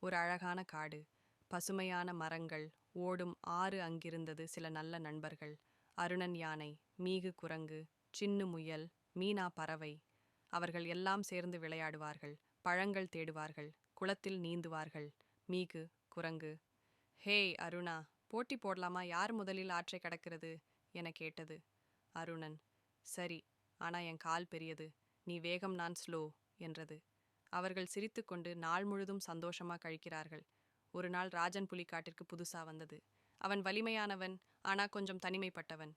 ஒரு அழகான காடு, பசுமையான மரங்கள், ஓடும் ஆறு. அங்கிருந்தது சில நல்ல நண்பர்கள். அருணன் யானை, மீகு குரங்கு, சின்னு முயல், மீனா பறவை. அவர்கள் எல்லாம் சேர்ந்து விளையாடுவார்கள், பழங்கள் தேடுவார்கள், குளத்தில் நீந்துவார்கள். மீகு குரங்கு, ஹேய் அருணா, போட்டி போடலாமா, யார் முதலில் ஆற்றை கடக்கிறது என கேட்டது. அருணன், சரி, ஆனா என் கால் பெரியது, நீ வேகம் நான் ஸ்லோ என்றது. அவர்கள் சிரித்துக்கொண்டு நாள் முழுதும் சந்தோஷமா கழிக்கிறார்கள். ஒரு நாள் ராஜன் புலிக்காட்டிற்கு புதுசா வந்தது. அவன் வலிமையானவன், ஆனா கொஞ்சம் தனிமைப்பட்டவன்.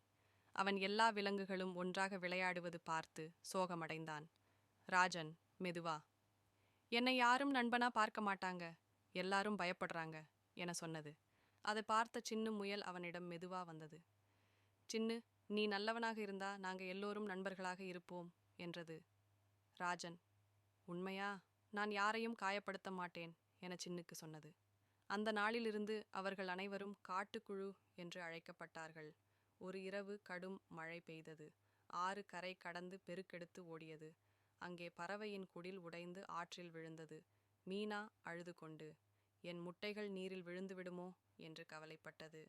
அவன் எல்லா விலங்குகளும் ஒன்றாக விளையாடுவது பார்த்து சோகமடைந்தான். ராஜன் மெதுவா, என்னை யாரும் நண்பனா பார்க்க மாட்டாங்க, எல்லாரும் பயப்படுறாங்க என சொன்னது. அதை பார்த்த சின்னு முயல் அவனிடம் மெதுவா வந்தது. சின்னு, நீ நல்லவனாக இருந்தா நாங்க எல்லோரும் நண்பர்களாக இருப்போம் என்றது. ராஜன், உண்மையா, நான் யாரையும் காயப்படுத்த மாட்டேன் என சின்னுக்கு சொன்னது. அந்த நாளிலிருந்து அவர்கள் அனைவரும் காட்டுக்குழு என்று அழைக்கப்பட்டார்கள். ஒரு இரவு கடும் மழை பெய்தது. ஆறு கரை கடந்து பெருக்கெடுத்து ஓடியது. அங்கே பறவையின் குடில் உடைந்து ஆற்றில் விழுந்தது. மீனா அழுது கொண்டு, என் முட்டைகள் நீரில் விழுந்து விடுமோ என்று கவலைப்பட்டது.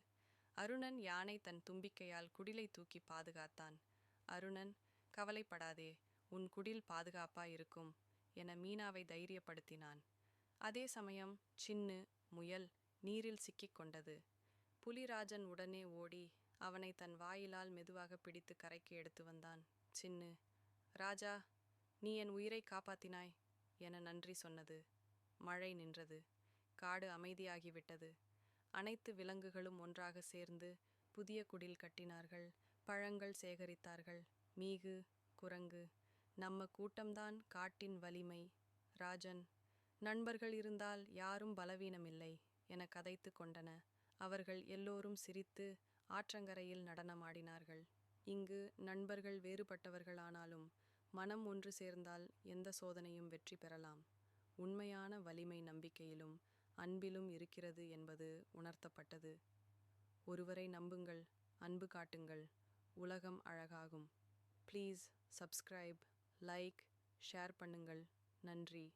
அருணன் யானை தன் தும்பிக்கையால் குடிலை தூக்கி பாதுகாத்தான். அருணன், கவலைப்படாதே, உன் குடில் பாதுகாப்பா இருக்கும் என மீனாவை தைரியப்படுத்தினான். அதே சமயம் சின்னு முயல் நீரில் சிக்கிக் கொண்டது. புலிராஜன் உடனே ஓடி அவனை தன் வாயிலால் மெதுவாக பிடித்து கரைக்கு எடுத்து வந்தான். சின்னு, ராஜா, நீ என் உயிரை காப்பாத்தினாய் என நன்றி சொன்னது. மழை நின்றது. காடு அமைதியாகிவிட்டது. அனைத்து விலங்குகளும் ஒன்றாக சேர்ந்து புதிய குடில் கட்டினார்கள், பழங்கள் சேகரித்தார்கள். மீகு குரங்கு, நம்ம கூட்டம்தான் காட்டின் வலிமை. ராஜன், நண்பர்கள் இருந்தால் யாரும் பலவீனமில்லை என கதைத்து கொண்டன. அவர்கள் எல்லோரும் சிரித்து ஆற்றங்கரையில் நடனமாடினார்கள். இங்கு நண்பர்கள் வேறுபட்டவர்களானாலும் மனம் ஒன்று சேர்ந்தால் எந்த சோதனையும் வெற்றி பெறலாம். உண்மையான வலிமை நம்பிக்கையிலும் அன்பிலும் இருக்கிறது என்பது உணர்த்தப்பட்டது. ஒருவரை நம்புங்கள், அன்பு காட்டுங்கள், உலகம் அழகாகும். ப்ளீஸ் சப்ஸ்கிரைப், லைக், ஷேர் பண்ணுங்கள். நன்றி.